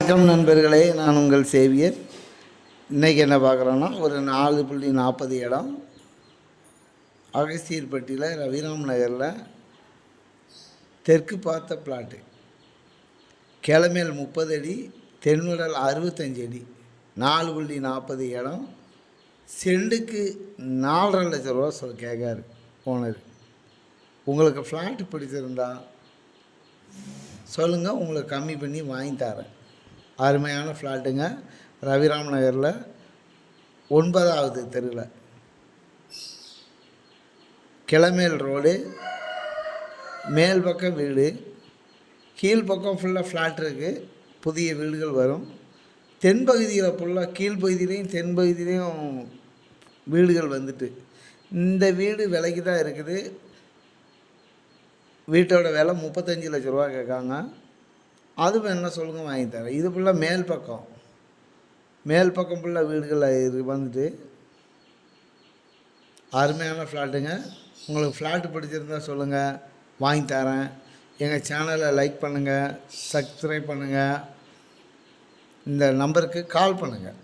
வணக்கம் நண்பர்களே, நான் உங்கள் சேவியர். இன்றைக்கி என்ன பார்க்குறோன்னா, ஒரு 4.40 இடம் அகஸ்தியர்பட்டியில் ரவிராம் நகரில் தெற்கு பார்த்த பிளாட்டு. கிழமேல் 30 அடி, தென்வடல் 65 அடி, 4.40 இடம். செண்டுக்கு 4.5 லட்ச ரூபா கேட்காரு ஓனர். உங்களுக்கு ஃப்ளாட்டு பிடிச்சிருந்தா சொல்லுங்கள், உங்களுக்கு கம்மி பண்ணி வாங்கி தரேன். அருமையான ஃப்ளாட்டுங்க. ரவிராம் நகரில் 9வது தெருவில், கிழமேல் ரோடு, மேல் பக்கம் வீடு, கீழ்ப்பக்கம் ஃபுல்லாக ஃப்ளாட் இருக்குது. புதிய வீடுகள் வரும். தென்பகுதியில் ஃபுல்லாக கீழ்ப்பகுதியிலையும் தென்பகுதியிலையும் வீடுகள் வந்துட்டு, இந்த வீடு விலைக்கு தான் இருக்குது. வீட்டோட விலை 35 லட்ச ரூபா கேட்காங்க. அது என்ன சொல்லுங்கள், வாங்கி தரேன். இது ஃபுல்லாக மேல் பக்கம் ஃபுல்லாக வீடுகள் வந்துட்டு அருமையான ஃப்ளாட்டுங்க. உங்களுக்கு ஃப்ளாட்டு பிடிச்சிருந்தா சொல்லுங்கள், வாங்கி தரேன். எங்கள் சேனலை லைக் பண்ணுங்கள், சப்ஸ்கிரைப் பண்ணுங்கள், இந்த நம்பருக்கு கால் பண்ணுங்கள்.